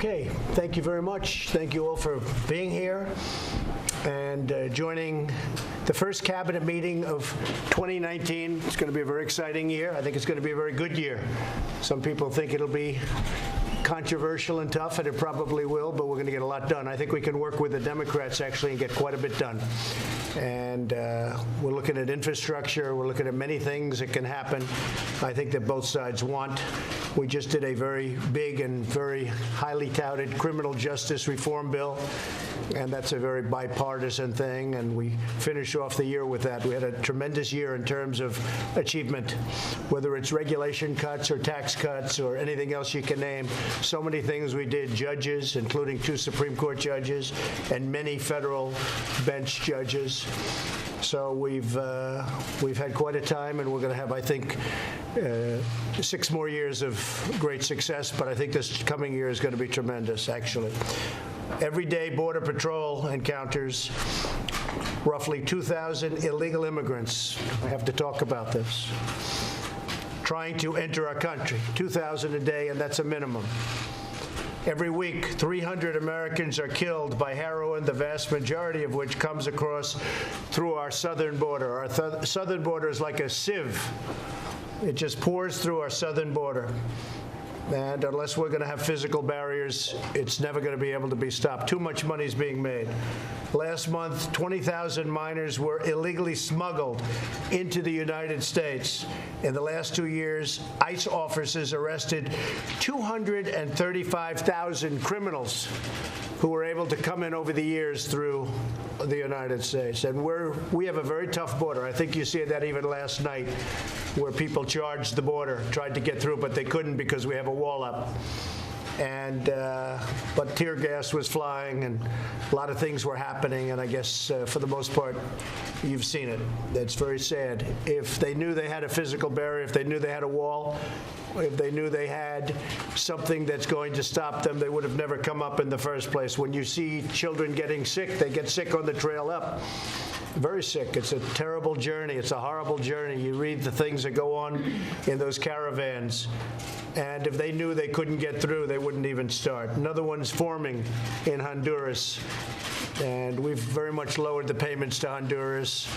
Okay, thank you very much. Thank you all for being here and joining the first cabinet meeting of 2019. It's going to be a very exciting year. I think it's going to be a very good year. Some people think it'll be controversial and tough, and it probably will, but we're going to get a lot done. I think we can work with the Democrats actually and get quite a bit done. And we're looking at infrastructure. We're looking at many things that can happen. I think that both sides want. We just did a very big and very highly touted criminal justice reform bill, and that's a very bipartisan thing, and we finish off the year with that. We had a tremendous year in terms of achievement, whether it's regulation cuts or tax cuts or anything else you can name. So many things we did, judges, including 2 Supreme Court judges and many federal bench judges. So we've had quite a time, and we're going to have, I think, 6 more years of great success, but I think this coming year is going to be tremendous, actually. Every day, Border Patrol encounters roughly 2,000 illegal immigrants. I have to talk about this. Trying to enter our country, 2,000 a day, and that's a minimum. Every week, 300 Americans are killed by heroin, the vast majority of which comes across through our southern border. Our southern border is like a sieve. It just pours through our southern border. And unless we're going to have physical barriers, it's never going to be able to be stopped. Too much money is being made. Last month, 20,000 minors were illegally smuggled into the United States. In the last 2 years, ICE officers arrested 235,000 criminals who were able to come in over the years through the United States. And we have a very tough border. I think you see that even last night, where people charged the border, tried to get through, but they couldn't because we have a wall up. And but tear gas was flying, and a lot of things were happening, and I guess for the most part, you've seen it. It's very sad. If they knew they had a physical barrier, if they knew they had a wall, if they knew they had something that's going to stop them, they would have never come up in the first place. When you see children getting sick, they get sick on the trail up. Very sick. It's a terrible journey. It's a horrible journey. You read the things that go on in those caravans. And if they knew they couldn't get through, they wouldn't even start. Another one's forming in Honduras. And we've very much lowered the payments to Honduras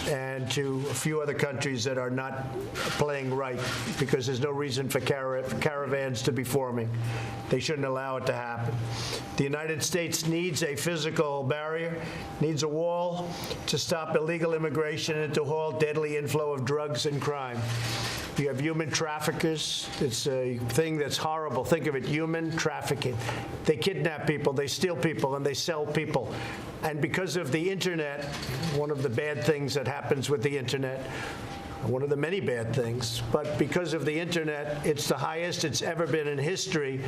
and to a few other countries that are not playing right, because there's no reason for caravans to be forming. They shouldn't allow it to happen. The United States needs a physical barrier, needs a wall to stop illegal immigration and to halt deadly inflow of drugs and crime. You have human traffickers. It's a thing that's horrible. Think of it, human trafficking. They kidnap people, they steal people, and they sell people. And because of the internet, one of the bad things that happens with the internet, one of the many bad things, but because of the internet, it's the highest it's ever been in history.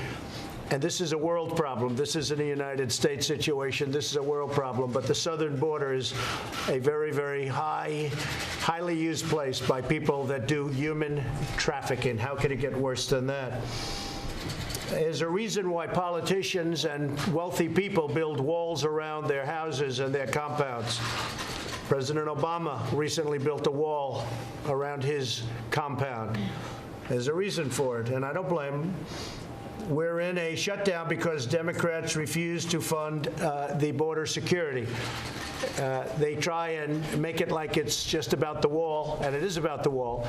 And this is a world problem. This isn't a United States situation. This is a world problem. But the southern border is a very, very highly used place by people that do human trafficking. How could it get worse than that? There's a reason why politicians and wealthy people build walls around their houses and their compounds. President Obama recently built a wall around his compound. There's a reason for it, and I don't blame him. We're in a shutdown because Democrats refuse to fund the border security. They try and make it like it's just about the wall, and it is about the wall.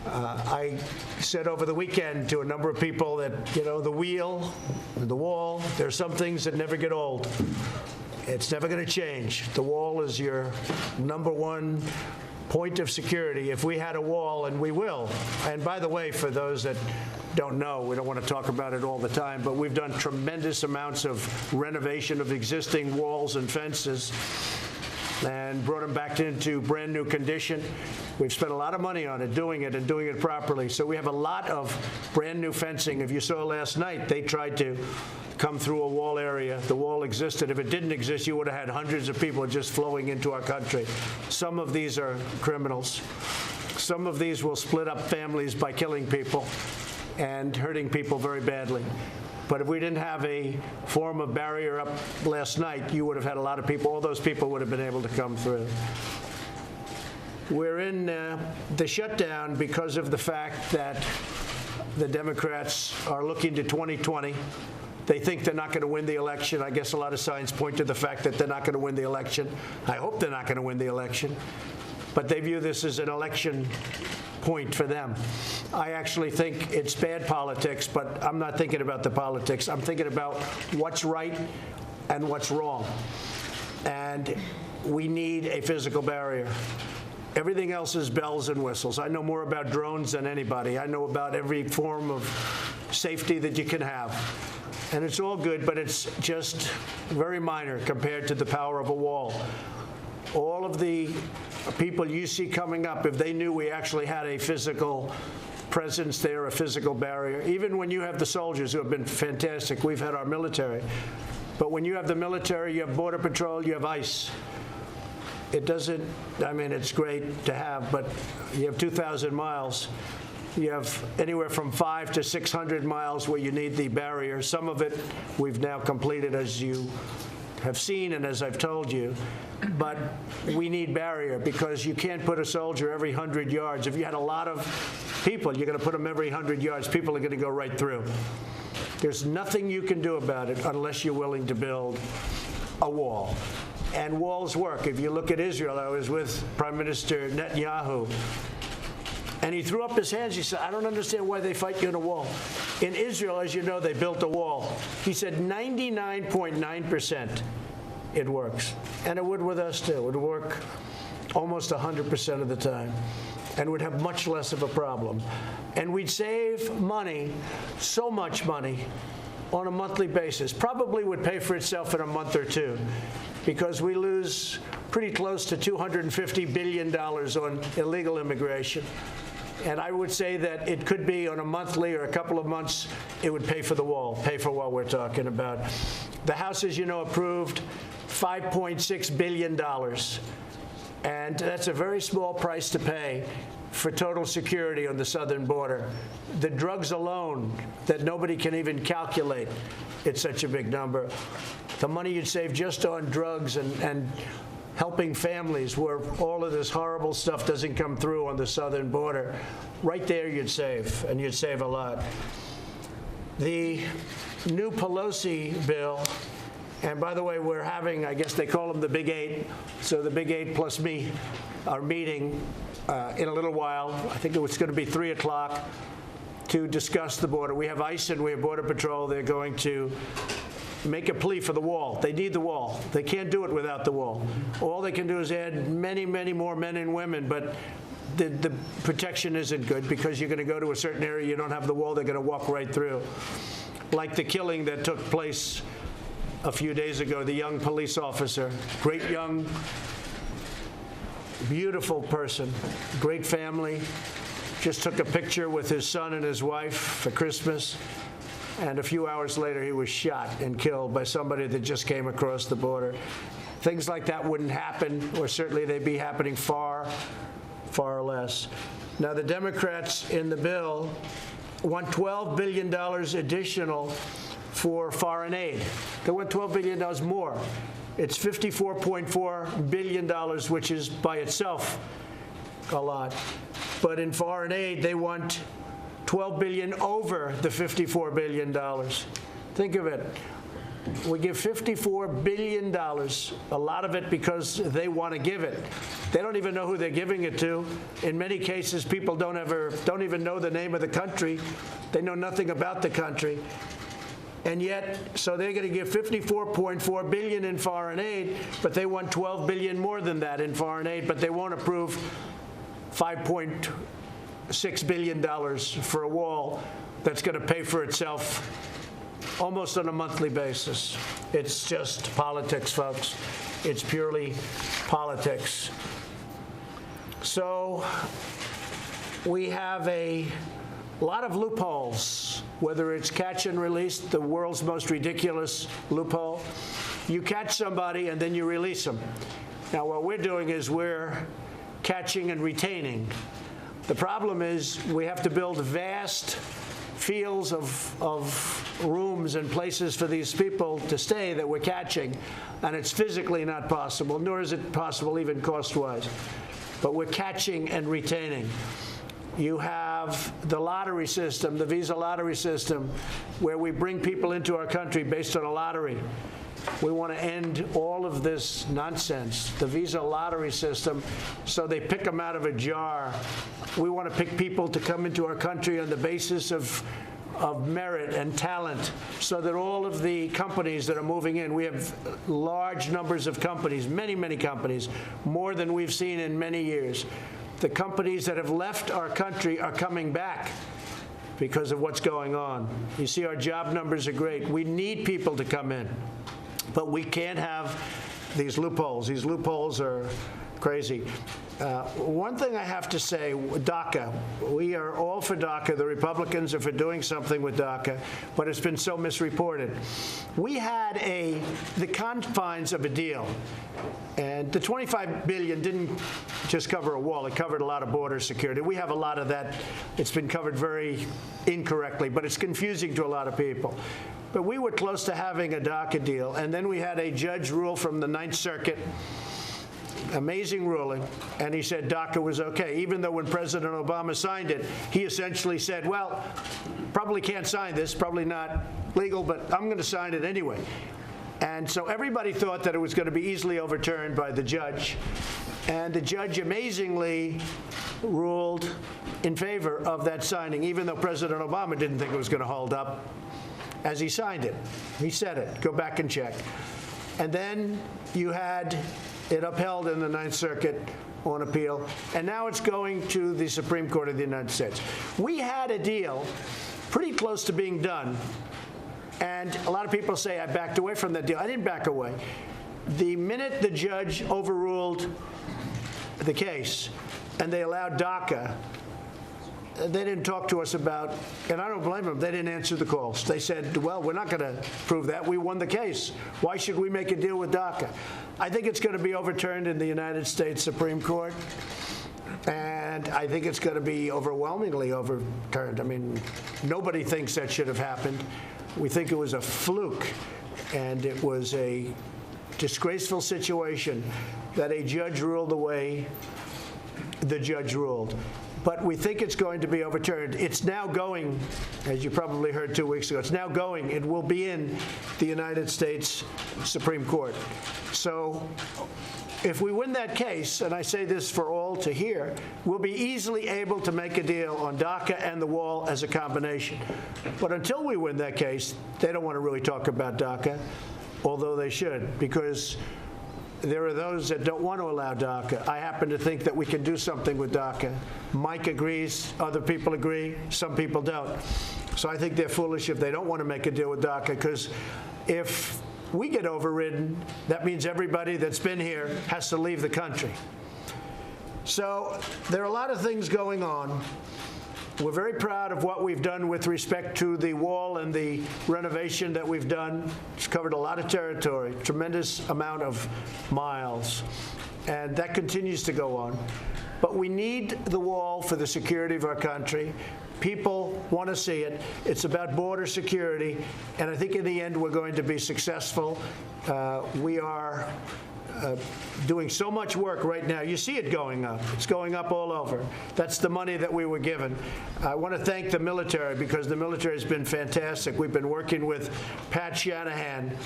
I said over the weekend to a number of people that, the wheel, the wall, there's some things that never get old. It's never going to change. The wall is your number one point of security. If we had a wall, and we will, and by the way, for those that don't know, we don't want to talk about it all the time, but we've done tremendous amounts of renovation of existing walls and fences and brought them back into brand new condition. We've spent a lot of money on it, doing it properly. So we have a lot of brand new fencing. If you saw last night, they tried to come through a wall area. The wall existed. If it didn't exist, you would have had hundreds of people just flowing into our country. Some of these are criminals. Some of these will split up families by killing people and hurting people very badly. But if we didn't have a form of barrier up last night, you would have had a lot of people. All those people would have been able to come through. We're in the shutdown because of the fact that the Democrats are looking to 2020 They think they're not going to win the election. I guess a lot of signs point to the fact that they're not going to win the election. I hope they're not going to win the election. But they view this as an election point for them. I actually think it's bad politics, but I'm not thinking about the politics. I'm thinking about what's right and what's wrong. And we need a physical barrier. Everything else is bells and whistles. I know more about drones than anybody. I know about every form of safety that you can have. And it's all good, but it's just very minor compared to the power of a wall. All of the people you see coming up, if they knew we actually had a physical presence there, a physical barrier, even when you have the soldiers who have been fantastic, we've had our military. But when you have the military, you have Border Patrol, you have ICE. It doesn't, I mean, it's great to have, but you have 2,000 miles. You have anywhere from 500 to 600 miles where you need the barrier. Some of it we've now completed, as you have seen and as I've told you. But we need barrier because you can't put a soldier every 100 yards. If you had a lot of people, you're going to put them every 100 yards. People are going to go right through. There's nothing you can do about it unless you're willing to build a wall. And walls work. If you look at Israel, I was with Prime Minister Netanyahu, and he threw up his hands. He said, I don't understand why they fight you in a wall. In Israel, as you know, they built a wall. He said 99.9% it works. And it would with us, too. It would work almost 100% of the time and would have much less of a problem. And we'd save money, so much money, on a monthly basis. Probably would pay for itself in a month or two, because we lose pretty close to $250 billion on illegal immigration. And I would say that it could be on a monthly or a couple of months, it would pay for the wall, pay for what we're talking about. The House, as you know, approved $5.6 billion. And that's a very small price to pay for total security on the southern border. The drugs alone that nobody can even calculate, it's such a big number. The money you'd save just on drugs and helping families where all of this horrible stuff doesn't come through on the southern border, right there you'd save, and you'd save a lot. The new Pelosi bill, and by the way, we're having, I guess they call them the Big Eight, so the Big Eight plus me are meeting in a little while. I think it's going to be 3 o'clock to discuss the border. We have ICE and we have Border Patrol. They're going to make a plea for the wall. They need the wall. They can't do it without the wall. All they can do is add many, many more men and women, but the protection isn't good because you're going to go to a certain area, you don't have the wall, they're going to walk right through. Like the killing that took place a few days ago, the young police officer, great young, beautiful person, great family, just took a picture with his son and his wife for Christmas, and a few hours later he was shot and killed by somebody that just came across the border. Things like that wouldn't happen, or certainly they'd be happening far, far less. Now, the Democrats in the bill want $12 billion additional for foreign aid. They want $12 billion more. It's $54.4 billion, which is by itself a lot. But in foreign aid, they want $12 billion over the $54 billion. Think of it. We give $54 billion, a lot of it because they want to give it. They don't even know who they're giving it to. In many cases, people don't even know the name of the country. They know nothing about the country. And yet, so they're going to give $54.4 billion in foreign aid, but they want $12 billion more than that in foreign aid, but they won't approve $5.6 billion for a wall that's going to pay for itself almost on a monthly basis. It's just politics, folks. It's purely politics. So we have a lot of loopholes, whether it's catch and release, the world's most ridiculous loophole. You catch somebody and then you release them. Now, what we're doing is we're catching and retaining. The problem is we have to build vast fields of rooms and places for these people to stay that we're catching, and it's physically not possible, nor is it possible even cost-wise. But we're catching and retaining. You have the lottery system, the visa lottery system, where we bring people into our country based on a lottery. We want to end all of this nonsense, the visa lottery system, so they pick them out of a jar. We want to pick people to come into our country on the basis of merit and talent, so that all of the companies that are moving in, we have large numbers of companies, many, many companies, more than we've seen in many years. The companies that have left our country are coming back because of what's going on. You see, our job numbers are great. We need people to come in, but we can't have these loopholes. These loopholes are crazy. One thing I have to say, DACA, we are all for DACA. The Republicans are for doing something with DACA, but it's been so misreported. We had the confines of a deal, and the $25 billion didn't just cover a wall. It covered a lot of border security. We have a lot of that. It's been covered very incorrectly, but it's confusing to a lot of people. But we were close to having a DACA deal, and then we had a judge rule from the Ninth Circuit, amazing ruling, and he said DACA was okay, even though when President Obama signed it, he essentially said, well, probably can't sign this, probably not legal, but I'm going to sign it anyway. And so everybody thought that it was going to be easily overturned by the judge, and the judge amazingly ruled in favor of that signing, even though President Obama didn't think it was going to hold up as he signed it. He said it. Go back and check. And then you had it upheld in the Ninth Circuit on appeal, and now it's going to the Supreme Court of the United States. We had a deal pretty close to being done, and a lot of people say I backed away from that deal. I didn't back away. The minute the judge overruled the case and they allowed DACA, they didn't talk to us about, and I don't blame them, they didn't answer the calls. They said, well, we're not going to prove that. We won the case. Why should we make a deal with DACA? I think it's going to be overturned in the United States Supreme Court, and I think it's going to be overwhelmingly overturned. I mean, nobody thinks that should have happened. We think it was a fluke, and it was a disgraceful situation that a judge ruled the way the judge ruled. But we think it's going to be overturned. It's now going, as you probably heard 2 weeks ago, it's now going. It will be in the United States Supreme Court. So if we win that case, and I say this for all to hear, we'll be easily able to make a deal on DACA and the wall as a combination. But until we win that case, they don't want to really talk about DACA, although they should, because there are those that don't want to allow DACA. I happen to think that we can do something with DACA. Mike agrees, other people agree, some people don't. So I think they're foolish if they don't want to make a deal with DACA, because if we get overridden, that means everybody that's been here has to leave the country. So there are a lot of things going on. We're very proud of what we've done with respect to the wall and the renovation that we've done. It's covered a lot of territory, tremendous amount of miles, and that continues to go on. But we need the wall for the security of our country. People want to see it. It's about border security, and I think in the end we're going to be successful. We are doing so much work right now. You see it going up. It's going up all over. That's the money that we were given. I want to thank the military, because the military has been fantastic. We've been working with Pat Shanahan,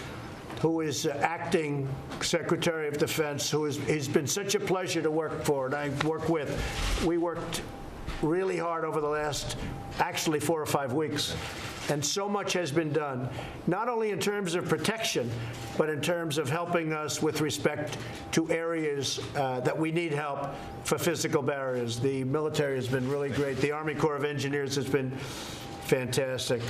who is acting Secretary of Defense, he's been such a pleasure to work for and I work with. We worked really hard over the last, actually 4 or 5 weeks. And so much has been done, not only in terms of protection, but in terms of helping us with respect to areas that we need help for physical barriers. The military has been really great. The Army Corps of Engineers has been fantastic.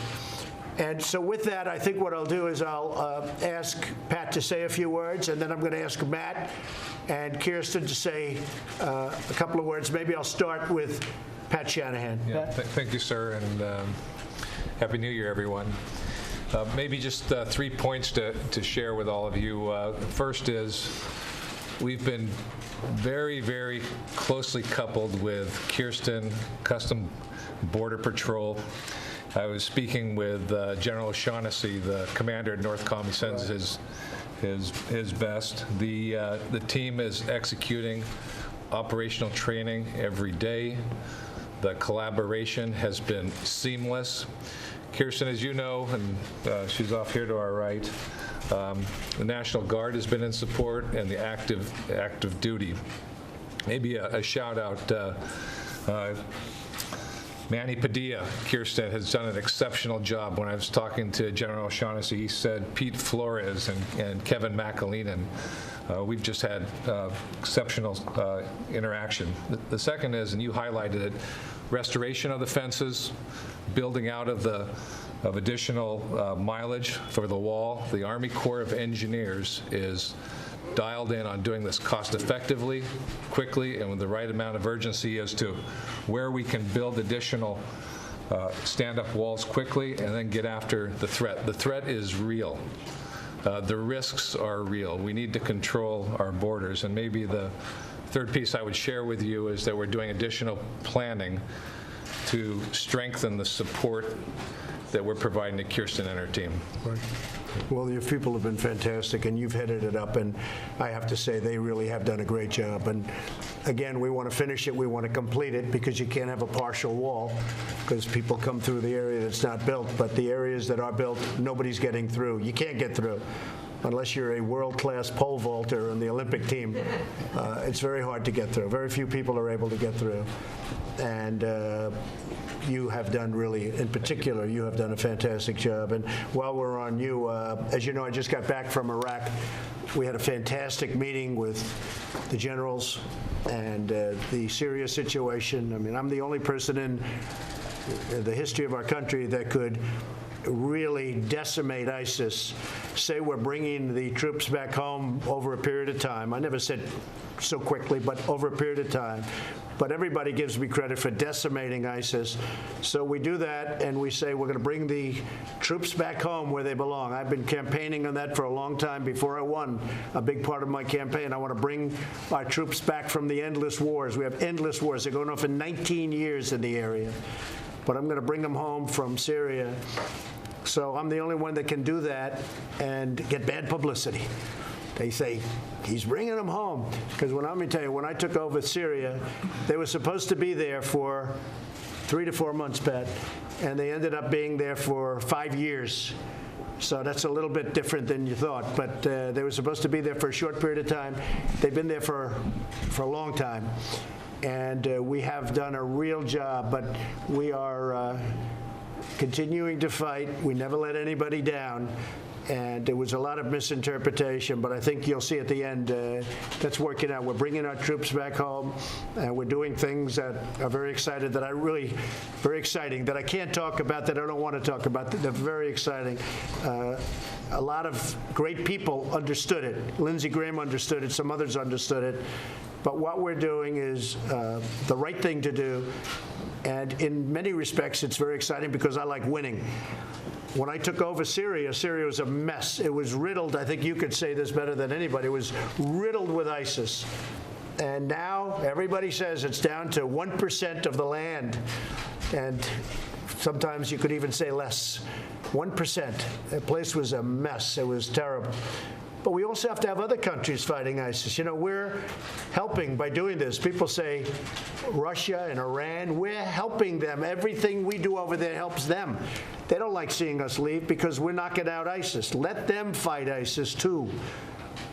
And so with that, I think what I'll do is I'll ask Pat to say a few words, and then I'm going to ask Matt and Kirsten to say a couple of words. Maybe I'll start with Pat Shanahan. Yeah, thank you, sir, and Happy New Year, everyone. Maybe just 3 points to share with all of you. First is we've been very, very closely coupled with Kirsten, Custom Border Patrol. I was speaking with General O'Shaughnessy, the commander at NORTHCOM. He sends his best. The team is executing operational training every day. The collaboration has been seamless. Kirsten, as you know, and she's off here to our right, the National Guard has been in support, and the active duty. Maybe a shout out. Manny Padilla, Kirsten, has done an exceptional job. When I was talking to General O'Shaughnessy, he said Pete Flores and Kevin McAleenan. We've just had exceptional interaction. The second is, and you highlighted it, restoration of the fences, building out of additional mileage for the wall. The Army Corps of Engineers is dialed in on doing this cost effectively, quickly, and with the right amount of urgency as to where we can build additional stand-up walls quickly and then get after the threat. The threat is real. The risks are real. We need to control our borders. And maybe the third piece I would share with you is that we're doing additional planning to strengthen the support that we're providing to Kirsten and her team. Right. Well, your people have been fantastic, and you've headed it up, and I have to say they really have done a great job. And again, we want to finish it, we want to complete it, because you can't have a partial wall, because people come through the area that's not built, but the areas that are built, nobody's getting through. You can't get through unless you're a world-class pole vaulter on the Olympic team. It's very hard to get through. Very few people are able to get through. And you have done really, in particular, you have done a fantastic job. And while we're on you, as you know, I just got back from Iraq. We had a fantastic meeting with the generals and the Syria situation. I mean, I'm the only person in the history of our country that could really decimate ISIS, say we're bringing the troops back home over a period of time. I never said so quickly, but over a period of time. But everybody gives me credit for decimating ISIS. So we do that, and we say we're going to bring the troops back home where they belong. I've been campaigning on that for a long time before I won. A big part of my campaign, I want to bring our troops back from the endless wars. We have endless wars. They're going on for 19 years in the area. But I'm going to bring them home from Syria. So I'm the only one that can do that and get bad publicity. They say, he's bringing them home. Because let me tell you, when I took over Syria, they were supposed to be there for 3 to 4 months, Pat, and they ended up being there for 5 years. So that's a little bit different than you thought. But they were supposed to be there for a short period of time. They've been there for a long time. And we have done a real job, but we are continuing to fight. We never let anybody down. And there was a lot of misinterpretation, but I think you'll see at the end that's working out. We're bringing our troops back home, and we're doing things that are very exciting, very exciting, that I can't talk about, that I don't want to talk about. They're very exciting. A lot of great people understood it. Lindsey Graham understood it. Some others understood it. But what we're doing is the right thing to do. And in many respects, it's very exciting because I like winning. When I took over Syria, Syria was a mess. It was riddled. I think you could say this better than anybody. It was riddled with ISIS. And now everybody says it's down to 1% of the land. And sometimes you could even say less. 1%. The place was a mess. It was terrible. But we also have to have other countries fighting ISIS. You know, we're helping by doing this. People say Russia and Iran, we're helping them. Everything we do over there helps them. They don't like seeing us leave because we're knocking out ISIS. Let them fight ISIS too.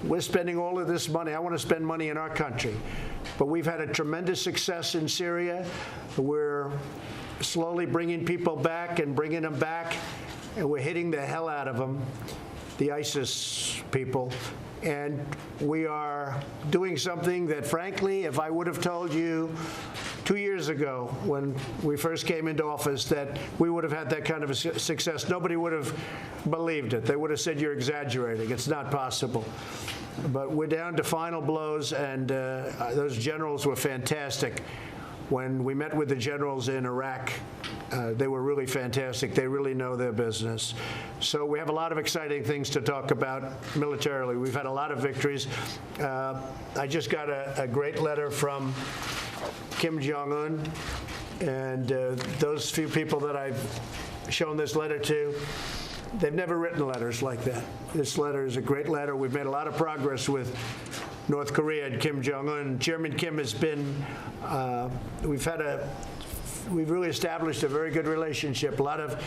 We're spending all of this money. I want to spend money in our country. But we've had a tremendous success in Syria. We're slowly bringing people back and bringing them back, and we're hitting the hell out of them, the ISIS people. And we are doing something that, frankly, if I would have told you 2 years ago when we first came into office that we would have had that kind of a success, nobody would have believed it. They would have said you're exaggerating. It's not possible. But we're down to final blows, and those generals were fantastic. When we met with the generals in Iraq, they were really fantastic. They really know their business. So we have a lot of exciting things to talk about militarily. We've had a lot of victories. I just got a great letter from Kim Jong-un, and those few people that I've shown this letter to, they've never written letters like that. This letter is a great letter. We've made a lot of progress with North Korea and Kim Jong-un. Chairman Kim has been, we've had a we've really established a very good relationship. A lot of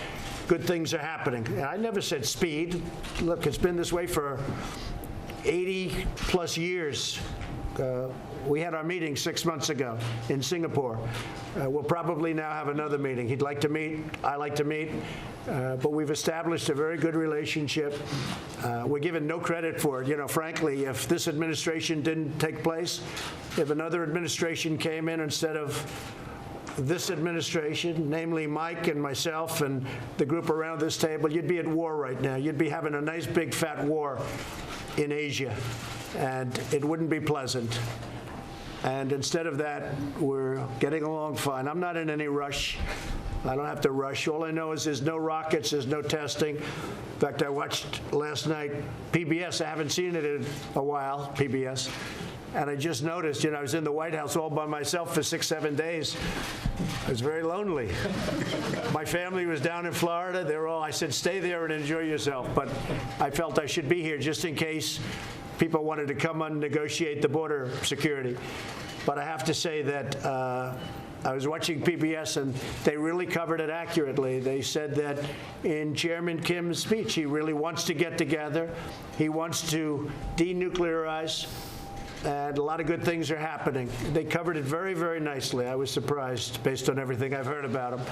good things are happening. And I never said speed. Look, it's been this way for 80 plus years. We had our meeting 6 months ago in Singapore. We'll probably now have another meeting. He'd like to meet, I like to meet, but we've established a very good relationship. We're given no credit for it. You know, frankly, if this administration didn't take place, if another administration came in instead of this administration, namely Mike and myself and the group around this table, you'd be at war right now. You'd be having a nice big fat war in Asia, and it wouldn't be pleasant. And instead of that, we're getting along fine. I'm not in any rush. I don't have to rush. All I know is there's no rockets, there's no testing. In fact, I watched last night PBS. I haven't seen it in a while, PBS. And I just noticed, I was in the White House all by myself for 6-7 days. I was very lonely. My family was down in Florida. I said, stay there and enjoy yourself. But I felt I should be here just in case people wanted to come and negotiate the border security. But I have to say that I was watching PBS, and they really covered it accurately. They said that in Chairman Kim's speech, he really wants to get together. He wants to denuclearize. And a lot of good things are happening. They covered it very, very nicely. I was surprised based on everything I've heard about them.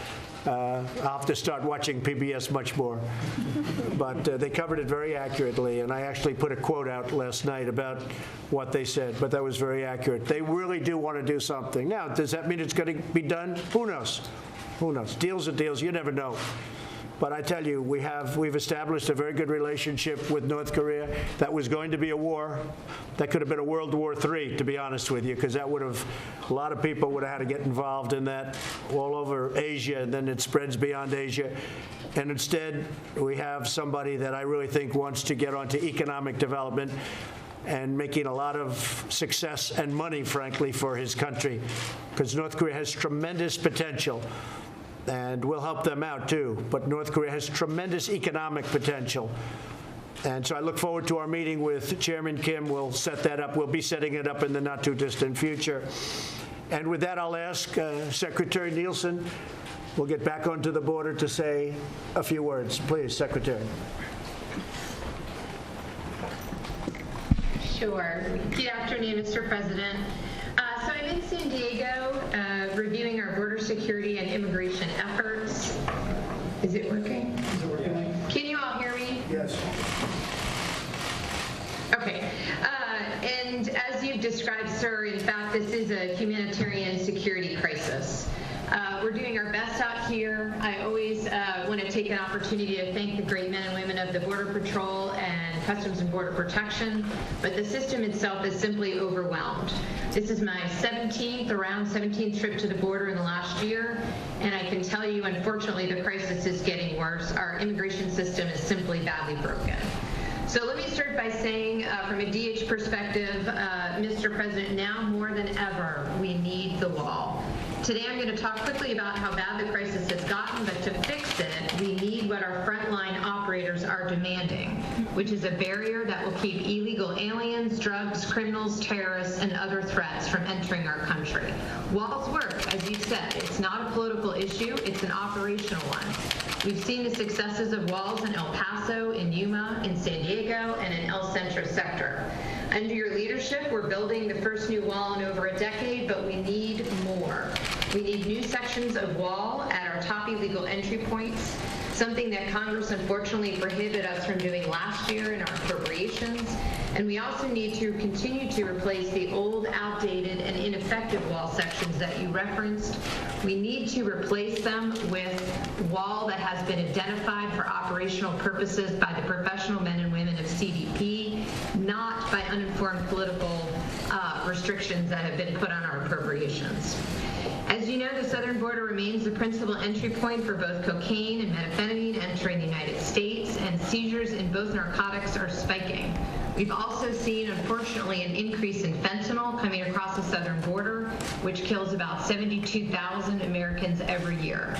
I'll have to start watching PBS much more. But they covered it very accurately, and I actually put a quote out last night about what they said, but that was very accurate. They really do want to do something. Now, does that mean it's going to be done? Who knows? Who knows? Deals are deals. You never know. But I tell you, we've established a very good relationship with North Korea. That was going to be a war. That could have been a World War III, to be honest with you, because a lot of people would have had to get involved in that all over Asia, and then it spreads beyond Asia. And instead, we have somebody that I really think wants to get onto economic development and making a lot of success and money, frankly, for his country, because North Korea has tremendous potential. And we'll help them out, too. But North Korea has tremendous economic potential. And so I look forward to our meeting with Chairman Kim. We'll set that up. We'll be setting it up in the not-too-distant future. And with that, I'll ask Secretary Nielsen. We'll get back onto the border to say a few words. Please, Secretary. Sure. Good afternoon, Mr. President. So I'm in San Diego reviewing our border security and immigration efforts. Is it working? Is it working? Can you all hear me? Yes. Okay. And as you've described, sir, in fact, this is a humanitarian security crisis. We're doing our best out here. I always want to take an opportunity to thank the great men and women of the Border Patrol and Customs and Border Protection, but the system itself is simply overwhelmed. This is my 17th trip to the border in the last year, and I can tell you, unfortunately, the crisis is getting worse. Our immigration system is simply badly broken. So let me start by saying, from a DH perspective, Mr. President, now more than ever, we need the wall. Today I'm going to talk quickly about how bad the crisis has gotten, but to fix it, we need what our frontline operators are demanding, which is a barrier that will keep illegal aliens, drugs, criminals, terrorists, and other threats from entering our country. Walls work, as you've said. It's not a political issue, it's an operational one. We've seen the successes of walls in El Paso, in Yuma, in San Diego, and in El Centro sector. Under your leadership, we're building the first new wall in over a decade, but we need more. We need new sections of wall at our top illegal entry points, something that Congress unfortunately prohibited us from doing last year in our appropriations. And we also need to continue to replace the old, outdated, and ineffective wall sections that you referenced. We need to replace them with wall that has been identified for operational purposes by the professional men and women of CDP, not by uninformed political restrictions that have been put on our appropriations. As you know, the southern border remains the principal entry point for both cocaine and methamphetamine entering the United States, and seizures in both narcotics are spiking. We've also seen, unfortunately, an increase in fentanyl coming across the southern border, which kills about 72,000 Americans every year.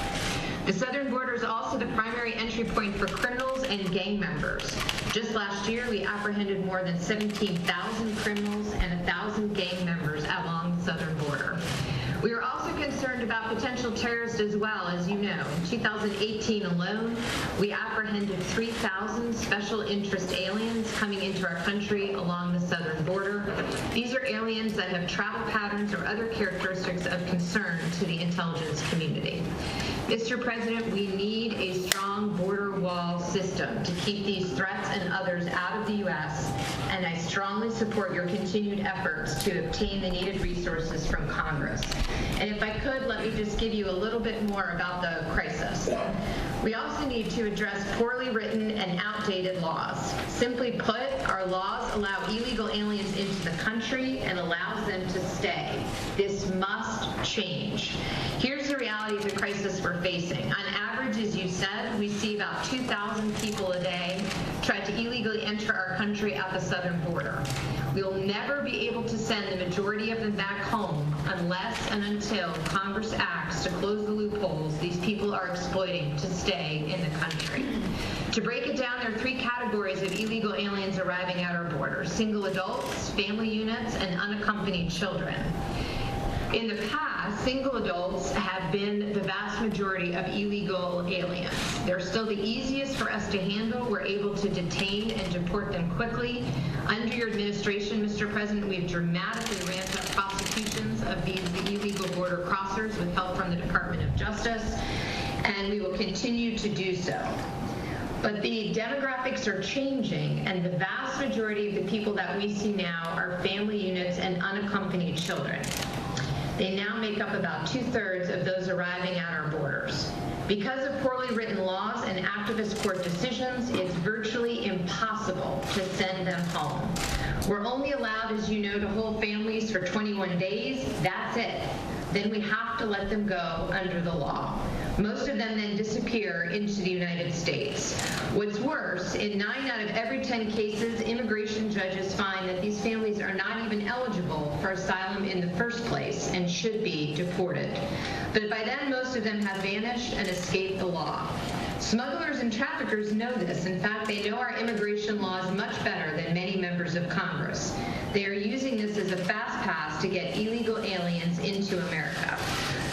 The southern border is also the primary entry point for criminals and gang members. Just last year, we apprehended more than 17,000 criminals and 1,000 gang members along the southern border. We are also also concerned about potential terrorists as well. As you know, in 2018 alone, we apprehended 3,000 special interest aliens coming into our country along the southern border. These are aliens that have travel patterns or other characteristics of concern to the intelligence community. Mr. President, we need a strong border wall system to keep these threats and others out of the U.S., and I strongly support your continued efforts to obtain the needed resources from Congress. And if I could, let me just give you a little bit more about the crisis. We also need to address poorly written and outdated laws. Simply put, our laws allow illegal aliens into the country and allows them to stay. This must change. Here's the reality of the crisis we're facing. On average, as you said, we see about 2,000 people a day try to illegally enter our country at the southern border. We will never be able to send the majority of them back home unless and until Congress acts to close the loopholes these people are exploiting to stay in the country. To break it down, there are 3 categories of illegal aliens arriving at our borders: single adults, family units, and unaccompanied children. In the past, single adults have been the vast majority of illegal aliens. They're still the easiest for us to handle. We're able to detain and deport them quickly. Under your administration, Mr. President, we've dramatically ramped up prosecutions of these illegal border crossers with help from the Department of Justice, and we will continue to do so. But the demographics are changing, and the vast majority of the people that we see now are family units and unaccompanied children. They now make up about 2/3 of those arriving at our borders. Because of poorly written laws and activist court decisions, it's virtually impossible to send them home. We're only allowed, as you know, to hold families for 21 days. That's it. Then we have to let them go under the law. Most of them then disappear into the United States. What's worse, in 9 out of every 10 cases, immigration judges find that these families are not even eligible for asylum in the first place and should be deported. But by then, most of them have vanished and escaped the law. Smugglers and traffickers know this. In fact, they know our immigration laws much better than many members of Congress. They are using this as a fast pass to get illegal aliens into America.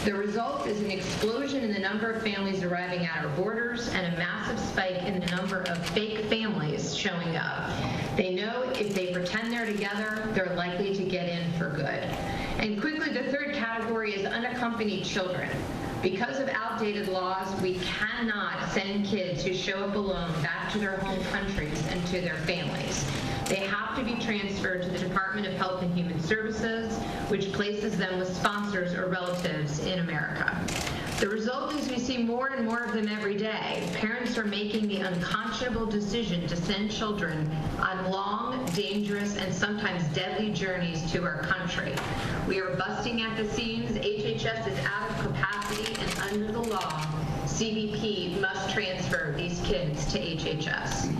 The result is an explosion in the number of families arriving at our borders and a massive spike in the number of fake families showing up. They know if they pretend they're together, they're likely to get in for good. And quickly, the 3rd category is unaccompanied children. Because of outdated laws, we cannot send kids who show up alone back to their home countries and to their families. They have to be transferred to the Department of Health and Human Services, which places them with sponsors or relatives in America. The result is we see more and more of them every day. Parents are making the unconscionable decision to send children on long, dangerous, and sometimes deadly journeys to our country. We are busting at the seams. HHS is out of capacity, and under the law, CBP must transfer these kids to HHS.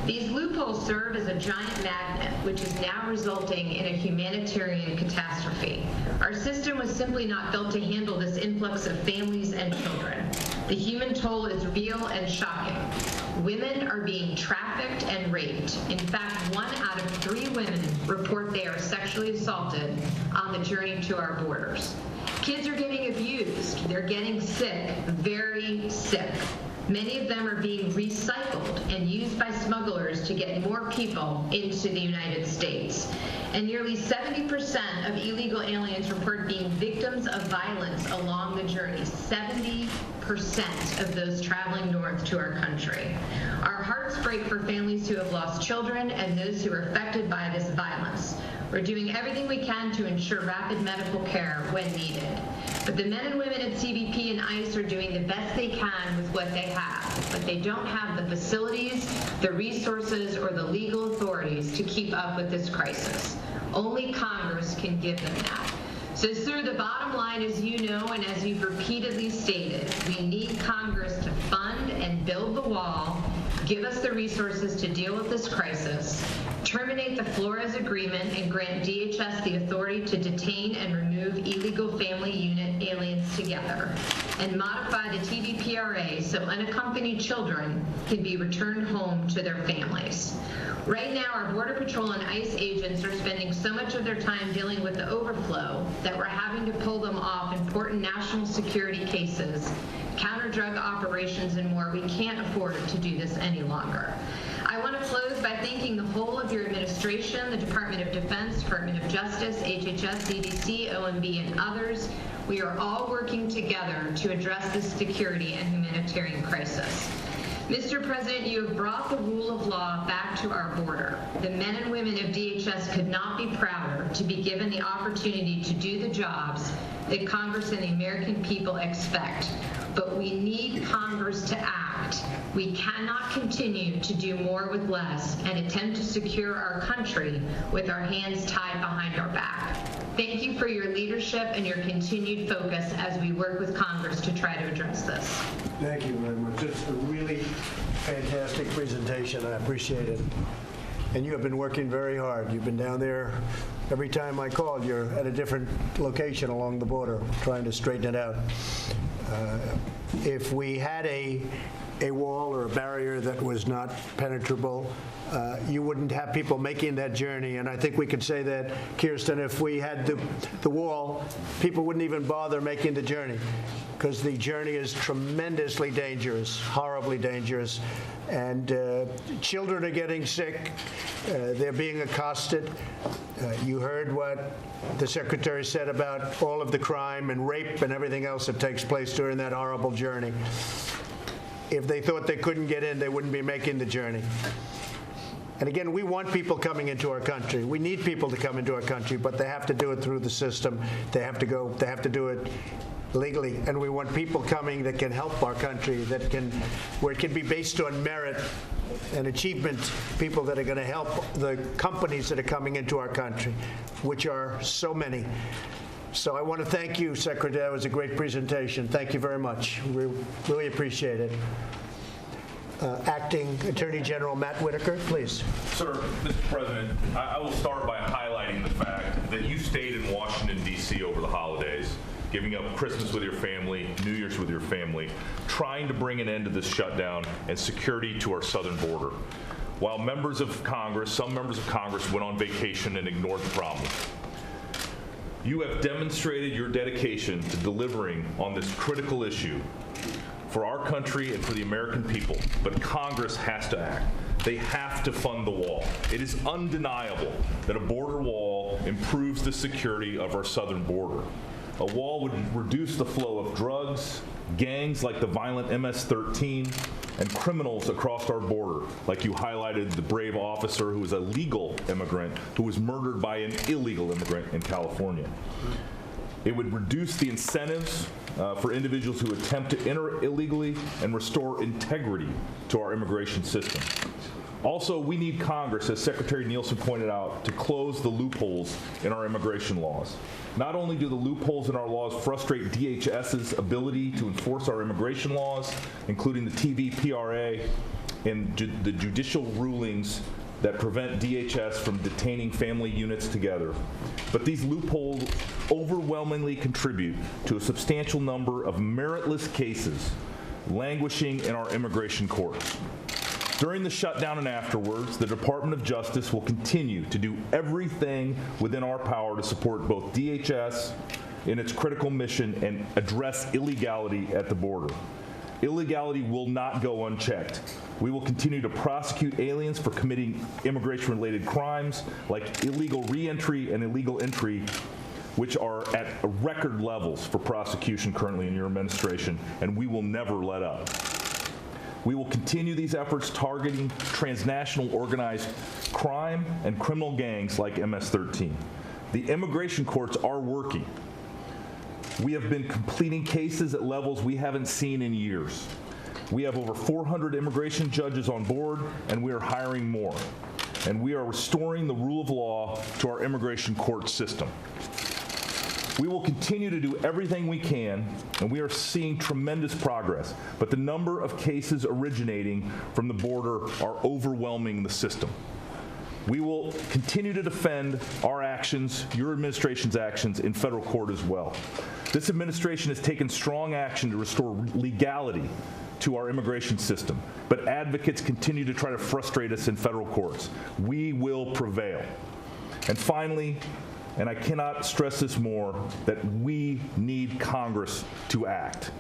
These loopholes serve as a giant magnet, which is now resulting in a humanitarian catastrophe. Our system was simply not built to handle this influx of families and children. The human toll is real and shocking. Women are being trafficked and raped. In fact, 1 out of 3 women report they are sexually assaulted on the journey to our borders. Kids are getting abused. They're getting sick, very sick. Many of them are being recycled and used by smugglers to get more people into the United States. And nearly 70% of illegal aliens report being victims of violence along the journey. 70% of those traveling north to our country. Our hearts break for families who have lost children and those who are affected by this violence. We're doing everything we can to ensure rapid medical care when needed. But the men and women at CBP and ICE are doing the best they can with what they have, but they don't have the facilities, the resources, or the legal authorities to keep up with this crisis. Only Congress can give them that. So, sir, the bottom line, as you know and as you've repeatedly stated, we need Congress to fund and build the wall, give us the resources to deal with this crisis, terminate the Flores Agreement and grant DHS the authority to detain and remove illegal family unit aliens together, and modify the TVPRA so unaccompanied children can be returned home to their families. Right now, our Border Patrol and ICE agents are spending so much of their time dealing with the overflow that we're having to pull them off important national security cases, counter-drug operations, and more. We can't afford to do this any longer. I want to close by thanking the whole of your administration, the Department of Defense, Department of Justice, HHS, CDC, OMB, and others. We are all working together to address this security and humanitarian crisis. Mr. President, you have brought the rule of law back to our border. The men and women of DHS could not be prouder to be given the opportunity to do the jobs that Congress and the American people expect. But we need Congress to act. We cannot continue to do more with less and attempt to secure our country with our hands tied behind our back. Thank you for your leadership and your continued focus as we work with Congress to try to address this. Thank you very much. It's a really fantastic presentation. I appreciate it. And you have been working very hard. You've been down there. Every time I called, you're at a different location along the border trying to straighten it out. If we had a wall or a barrier that was not penetrable, you wouldn't have people making that journey. And I think we could say that, Kirsten, if we had the wall, people wouldn't even bother making the journey, because the journey is tremendously dangerous, horribly dangerous. And children are getting sick. They're being accosted. You heard what the Secretary said about all of the crime and rape and everything else that takes place during that horrible journey. If they thought they couldn't get in, they wouldn't be making the journey. And again, we want people coming into our country. We need people to come into our country, but they have to do it through the system. They have to do it legally. And we want people coming that can help our country, where it can be based on merit and achievement, people that are going to help the companies that are coming into our country, which are so many. So I want to thank you, Secretary. That was a great presentation. Thank you very much. We really appreciate it. Acting Attorney General Matt Whittaker, please. Sir, Mr. President, I will start by highlighting the fact that you stayed in Washington, D.C. over the holidays, giving up Christmas with your family, New Year's with your family, trying to bring an end to this shutdown and security to our southern border. While some members of Congress went on vacation and ignored the problem. You have demonstrated your dedication to delivering on this critical issue for our country and for the American people, but Congress has to act. They have to fund the wall. It is undeniable that a border wall improves the security of our southern border. A wall would reduce the flow of drugs, gangs like the violent MS-13, and criminals across our border, like you highlighted the brave officer who was a legal immigrant who was murdered by an illegal immigrant in California. It would reduce the incentives for individuals who attempt to enter illegally and restore integrity to our immigration system. Also, we need Congress, as Secretary Nielsen pointed out, to close the loopholes in our immigration laws. Not only do the loopholes in our laws frustrate DHS's ability to enforce our immigration laws, including the TVPRA and the judicial rulings that prevent DHS from detaining family units together, but these loopholes overwhelmingly contribute to a substantial number of meritless cases languishing in our immigration courts. During the shutdown and afterwards, the Department of Justice will continue to do everything within our power to support both DHS in its critical mission and address illegality at the border. Illegality will not go unchecked. We will continue to prosecute aliens for committing immigration-related crimes like illegal re-entry and illegal entry, which are at record levels for prosecution currently in your administration, and we will never let up. We will continue these efforts targeting transnational organized crime and criminal gangs like MS-13. The immigration courts are working. We have been completing cases at levels we haven't seen in years. We have over 400 immigration judges on board, and we are hiring more. And we are restoring the rule of law to our immigration court system. We will continue to do everything we can, and we are seeing tremendous progress, but the number of cases originating from the border are overwhelming the system. We will continue to defend our actions, your administration's actions, in federal court as well. This administration has taken strong action to restore legality to our immigration system, but advocates continue to try to frustrate us in federal courts. We will prevail. And finally, and I cannot stress this more, that we need Congress to act.